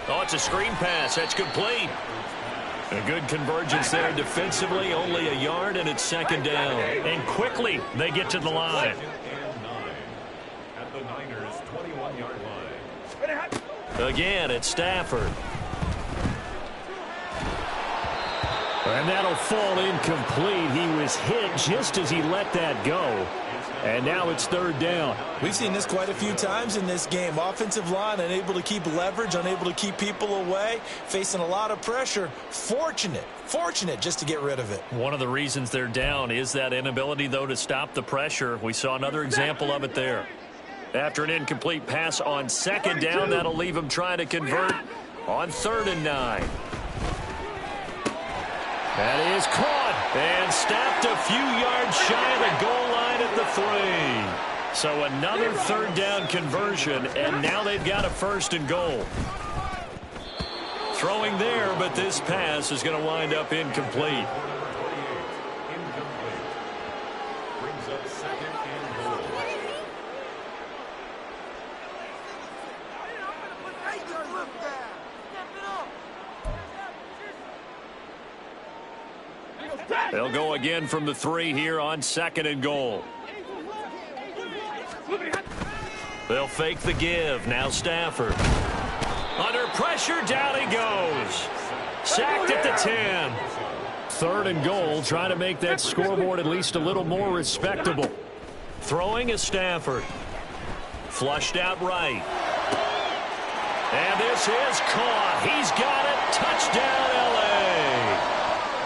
Oh, it's a screen pass. That's complete. A good convergence there defensively, only a yard, and it's 2nd down. And quickly, they get to the line. At the Niners' 21-yard line. Again, it's Stafford. And that'll fall incomplete. He was hit just as he let that go. And now it's third down. We've seen this quite a few times in this game. Offensive line unable to keep leverage, unable to keep people away, facing a lot of pressure. Fortunate just to get rid of it. One of the reasons they're down is that inability, though, to stop the pressure. We saw another example of it there. After an incomplete pass on second down, that'll leave them trying to convert on 3rd and 9. That is caught and snapped a few yards shy of the goal line at the 3. So another 3rd down conversion, and now they've got a 1st and goal. Throwing there, but this pass is going to wind up incomplete. Brings up 2nd and goal. They'll go again from the 3 here on 2nd and goal. They'll fake the give. Now Stafford. Under pressure, down he goes. Sacked at the 10. 3rd and goal, trying to make that scoreboard at least a little more respectable. Throwing is Stafford. Flushed out right. And this is caught. He's got it. Touchdown, L.A.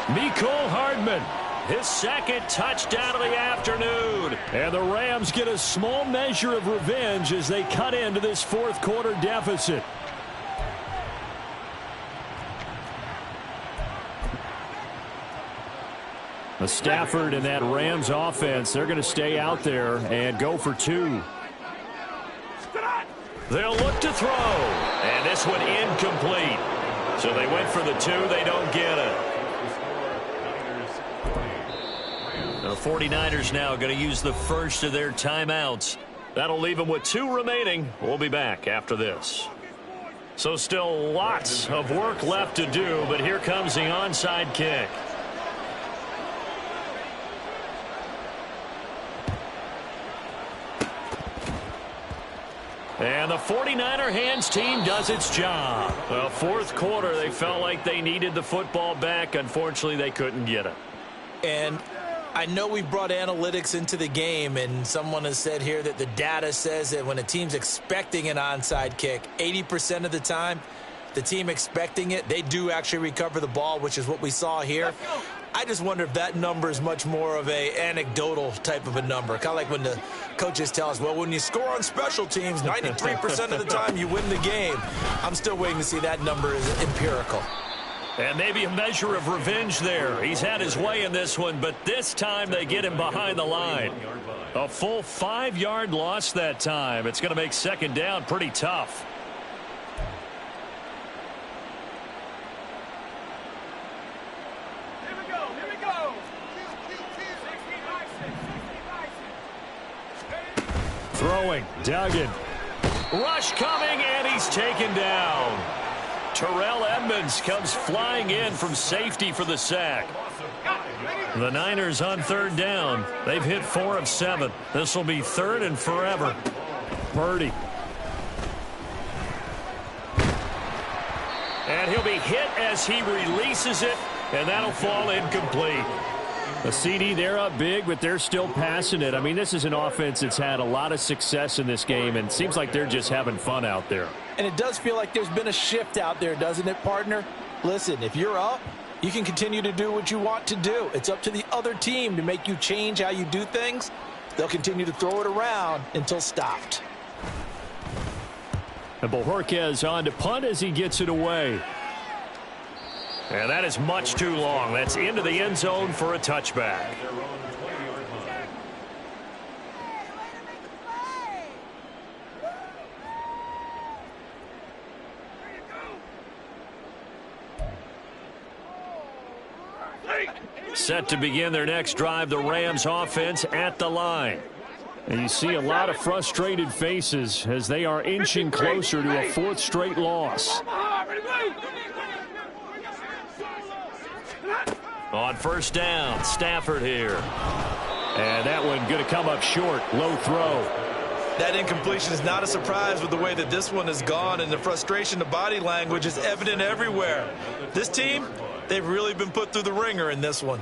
Mecole Hardman, his 2nd touchdown of the afternoon. And the Rams get a small measure of revenge as they cut into this 4th quarter deficit. The Stafford and that Rams offense, they're going to stay out there and go for 2. They'll look to throw. And this one incomplete. So they went for the 2. They don't get it. The 49ers now going to use the first of their timeouts. That'll leave them with 2 remaining. We'll be back after this. So still lots of work left to do, but here comes the onside kick. And the 49er hands team does its job. Well, 4th quarter, they felt like they needed the football back. Unfortunately, they couldn't get it. And I know we brought analytics into the game, and someone has said here that the data says that when a team's expecting an onside kick, 80% of the time, the team expecting it, they do actually recover the ball, which is what we saw here. I just wonder if that number is much more of a anecdotal type of a number. Kind of like when the coaches tell us, well, when you score on special teams, 93% of the time you win the game. I'm still waiting to see that number is empirical. And maybe a measure of revenge there. He's had his way in this one, but this time they get him behind the line. A full 5-yard loss that time. It's going to make 2nd down pretty tough. Here we go. Throwing, Duggan. Rush coming, and he's taken down. Terrell Edmunds comes flying in from safety for the sack. The Niners on 3rd down. They've hit 4 of 7. This will be 3rd and forever. Purdy. And he'll be hit as he releases it, and that'll fall incomplete. A CD, they're up big, but they're still passing it. I mean, this is an offense that's had a lot of success in this game, and it seems like they're just having fun out there. And it does feel like there's been a shift out there, doesn't it, partner? Listen, if you're up, you can continue to do what you want to do. It's up to the other team to make you change how you do things. They'll continue to throw it around until stopped. And Bojorquez on to punt as he gets it away. And that is much too long. That's into the end zone for a touchback. Set to begin their next drive, the Rams offense at the line. And you see a lot of frustrated faces as they are inching closer to a 4th straight loss. On 1st down, Stafford here. And that one going to come up short. Low throw. That incompletion is not a surprise with the way that this one has gone, and the frustration, the body language is evident everywhere. This team, they've really been put through the ringer in this one.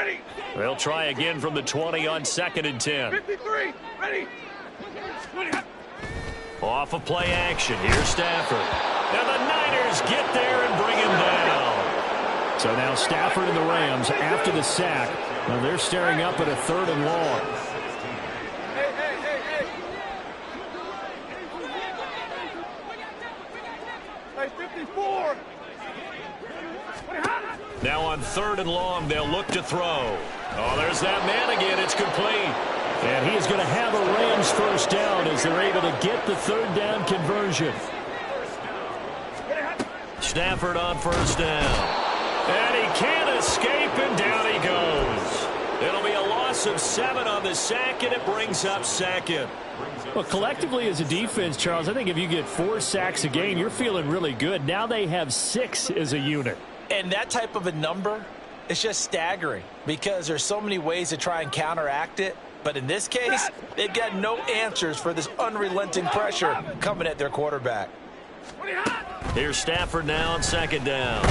Ready. They'll try again from the 20 on 2nd and 10. 53. Ready. 20. Off of play action. Here's Stafford. And the Niners get there and bring him down. So now Stafford and the Rams, after the sack, well, they're staring up at a 3rd and long. Hey, 54. Now on 3rd and long, they'll look to throw. Oh, there's that man again. It's complete. And he is going to have a Rams first down as they're able to get the 3rd down conversion. Stafford on 1st down. And he can't escape, and down he goes. It'll be a loss of 7 on the sack, and it brings up 2nd. Well, collectively as a defense, Charles, I think if you get 4 sacks a game, you're feeling really good. Now they have 6 as a unit. And that type of a number is just staggering because there's so many ways to try and counteract it. But in this case, they've got no answers for this unrelenting pressure coming at their quarterback. Here's Stafford now on 2nd down.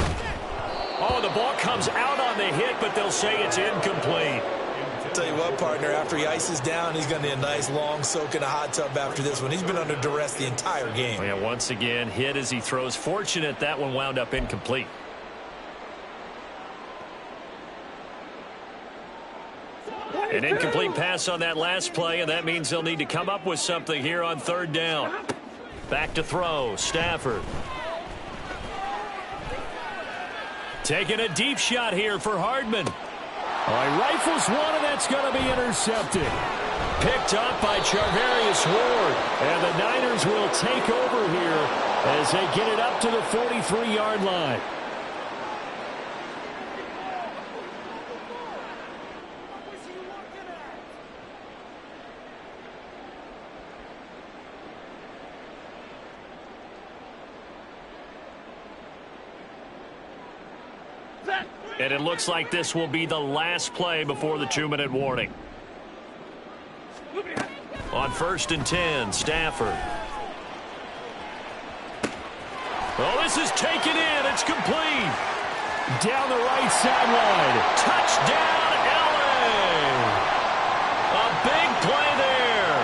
Oh, the ball comes out on the hit, but they'll say it's incomplete. I'll tell you what, partner, after he ices down, he's going to need a nice long soak in a hot tub after this one. He's been under duress the entire game. Yeah, once again, hit as he throws. Fortunate that one wound up incomplete. An incomplete pass on that last play, and that means they'll need to come up with something here on 3rd down. Back to throw, Stafford. Taking a deep shot here for Hardman. He rifles one, and that's going to be intercepted. Picked up by Charvarius Ward. And the Niners will take over here as they get it up to the 43-yard line. And it looks like this will be the last play before the 2-minute warning. On 1st and 10, Stafford. Oh, this is taken in. It's complete. Down the right sideline. Touchdown, LA. A big play there.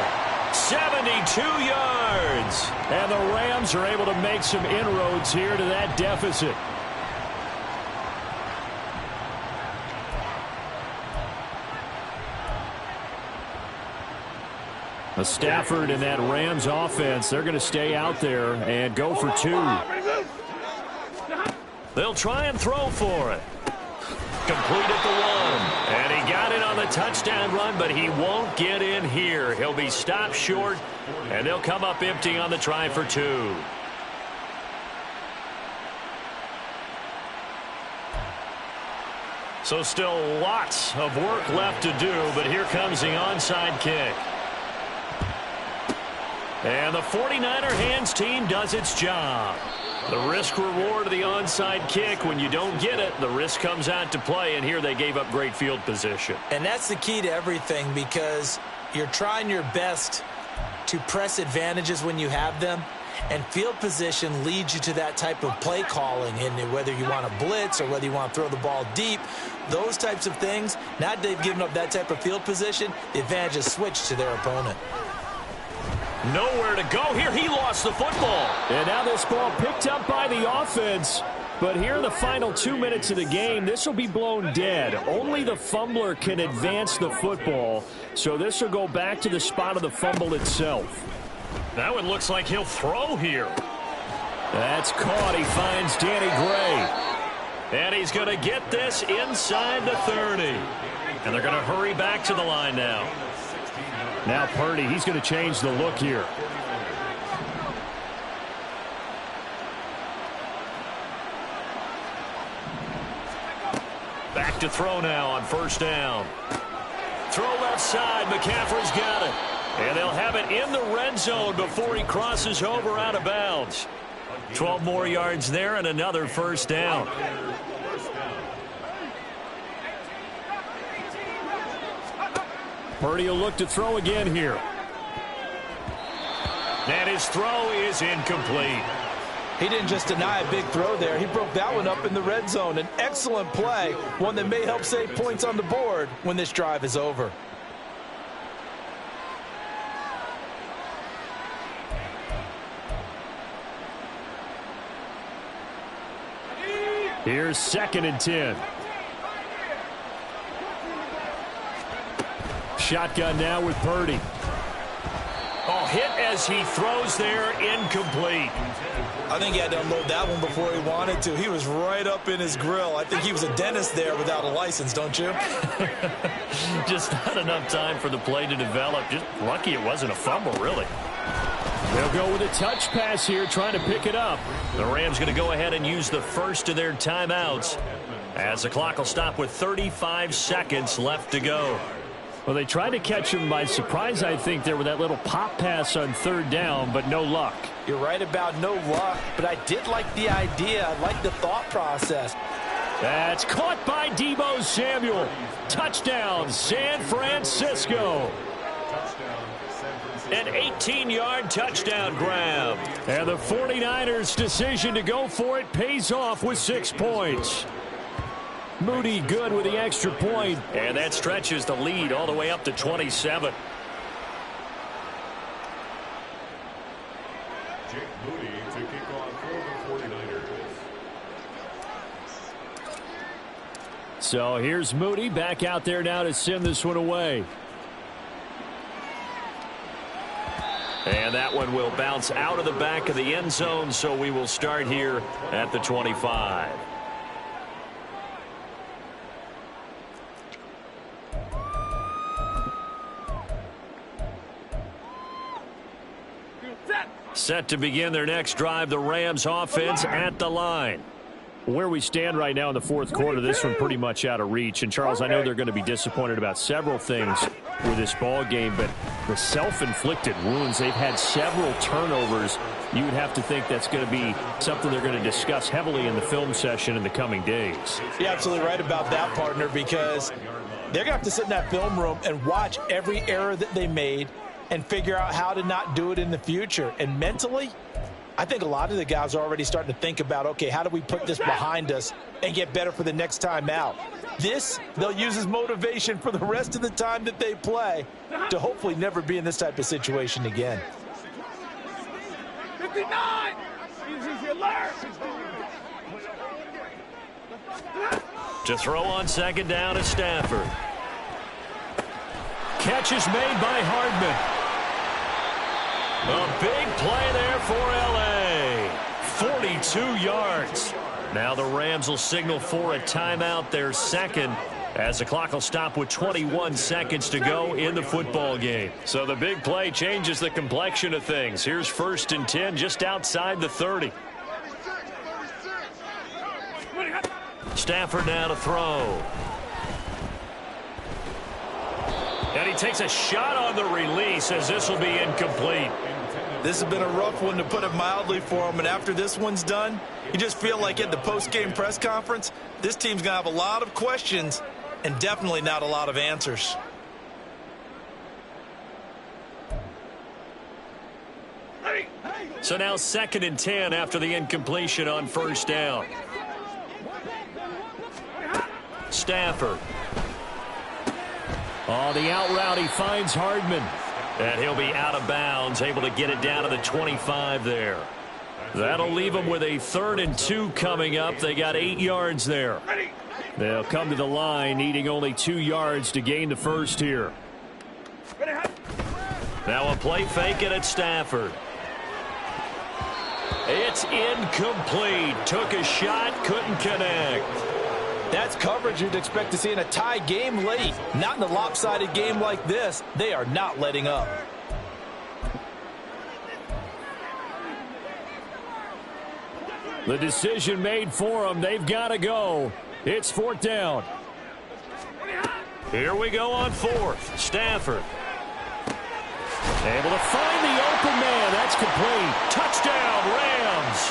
72 yards. And the Rams are able to make some inroads here to that deficit. Stafford and that Rams offense, they're going to stay out there and go for 2. They'll try and throw for it. Complete at the 1. And he got it on the touchdown run, but he won't get in here. He'll be stopped short, and they'll come up empty on the try for 2. So still lots of work left to do, but here comes the onside kick. And the 49er hands team does its job. The risk-reward of the onside kick, when you don't get it, the risk comes out to play, and here they gave up great field position. And that's the key to everything because you're trying your best to press advantages when you have them, and field position leads you to that type of play calling, and whether you want to blitz or whether you want to throw the ball deep, those types of things, now that they've given up that type of field position, the advantage is switched to their opponent. Nowhere to go here. He lost the football. And now this ball picked up by the offense. But here in the final 2 minutes of the game, this will be blown dead. Only the fumbler can advance the football. So this will go back to the spot of the fumble itself. That one looks like he'll throw here. That's caught. He finds Danny Gray. And he's going to get this inside the 30. And they're going to hurry back to the line now. Now Purdy, he's going to change the look here. Back to throw now on 1st down. Throw left side. McCaffrey's got it. And they'll have it in the red zone before he crosses over out of bounds. 12 more yards there and another 1st down. Purdy will look to throw again here. And his throw is incomplete. He didn't just deny a big throw there. He broke that one up in the red zone. An excellent play, one that may help save points on the board when this drive is over. Here's 2nd and 10. Shotgun now with Purdy. Oh, hit as he throws there, incomplete. I think he had to unload that one before he wanted to. He was right up in his grill. I think he was a dentist there without a license, don't you? Just not enough time for the play to develop. Just lucky it wasn't a fumble, really. They'll go with a touch pass here, trying to pick it up. The Rams going to go ahead and use the first of their timeouts as the clock will stop with 35 seconds left to go. Well, they tried to catch him by surprise, I think, there with that little pop pass on 3rd down, but no luck. You're right about no luck, but I did like the idea. I like the thought process. That's caught by Deebo Samuel. Touchdown, San Francisco. An 18-yard touchdown grab. And the 49ers' decision to go for it pays off with 6 points. Moody good with the extra point. And that stretches the lead all the way up to 27. Jake Moody to kick off for the 49ers. So here's Moody back out there now to send this one away. And that one will bounce out of the back of the end zone, so we will start here at the 25. Set to begin their next drive, the Rams offense at the line. Where we stand right now in the 4th quarter, this one pretty much out of reach. And, Charles, I know they're going to be disappointed about several things with this ball game, but the self-inflicted wounds, they've had several turnovers. You would have to think that's going to be something they're going to discuss heavily in the film session in the coming days. You're absolutely right about that, partner, because they're going to have to sit in that film room and watch every error that they made and figure out how to not do it in the future. And mentally, I think a lot of the guys are already starting to think about, okay, how do we put this behind us and get better for the next time out? This, they'll use as motivation for the rest of the time that they play to hopefully never be in this type of situation again. 59! Easy alert! To throw on 2nd down is Stafford. Catch is made by Hardman. A big play there for L.A. 42 yards. Now the Rams will signal for a timeout, their 2nd, as the clock will stop with 21 seconds to go in the football game. So the big play changes the complexion of things. Here's 1st and 10 just outside the 30. Stafford now to throw. And he takes a shot on the release as this will be incomplete. This has been a rough one, to put it mildly, for him. And after this one's done, you just feel like at the post-game press conference, this team's going to have a lot of questions and definitely not a lot of answers. So now 2nd and 10 after the incompletion on 1st down. Stafford. Oh, the out route, he finds Hardman. And he'll be out of bounds, able to get it down to the 25 there. That'll leave them with a 3rd and 2 coming up. They got 8 yards there. They'll come to the line, needing only 2 yards to gain the first here. Now a play fake it at Stafford. It's incomplete. Took a shot, couldn't connect. That's coverage you'd expect to see in a tie game late. Not in a lopsided game like this. They are not letting up. The decision made for them. They've got to go. It's 4th down. Here we go on 4th. Stafford. Able to find the open man. That's complete. Touchdown, Rams.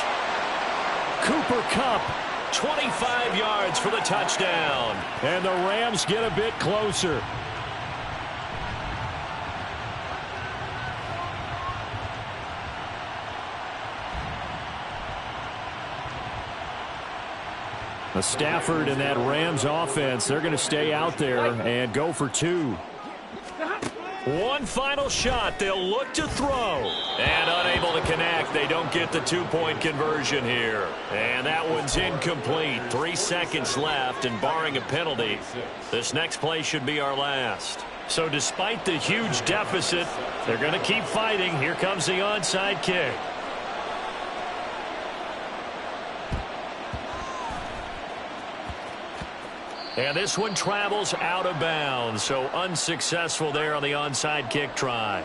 Cooper Kupp. 25 yards for the touchdown. And the Rams get a bit closer. Stafford and that Rams offense, they're going to stay out there and go for 2. One final shot. They'll look to throw. And unable to connect. They don't get the 2-point conversion here. And that one's incomplete. 3 seconds left, and barring a penalty, this next play should be our last. So despite the huge deficit, they're going to keep fighting. Here comes the onside kick. And this one travels out of bounds, so unsuccessful there on the onside kick try.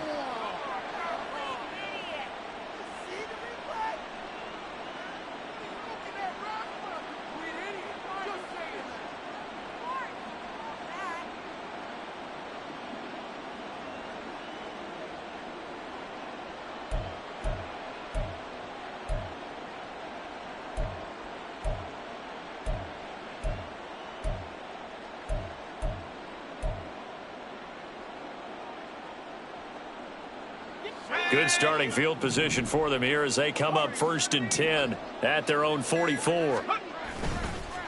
Good starting field position for them here as they come up 1st and 10 at their own 44.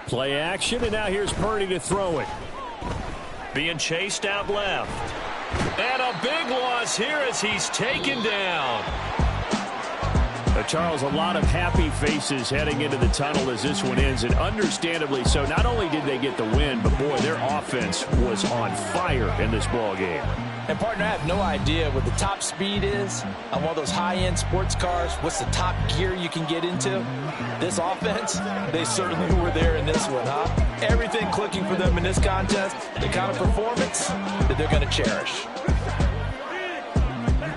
Play action, and now here's Purdy to throw it. Being chased out left. And a big loss here as he's taken down. Charles, a lot of happy faces heading into the tunnel as this one ends, and understandably so. Not only did they get the win, but boy, their offense was on fire in this ball game. And, partner, I have no idea what the top speed is on one of those high-end sports cars. What's the top gear you can get into? This offense, they certainly were there in this one, huh? Everything clicking for them in this contest, the kind of performance that they're going to cherish.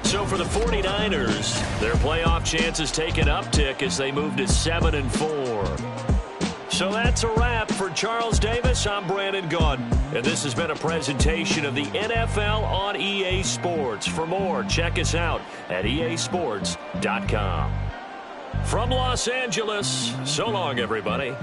So for the 49ers, their playoff chances take an uptick as they move to 7-4. So that's a wrap. For Charles Davis, I'm Brandon Gaudin, and this has been a presentation of the NFL on EA Sports. For more, check us out at easports.com. From Los Angeles, so long, everybody.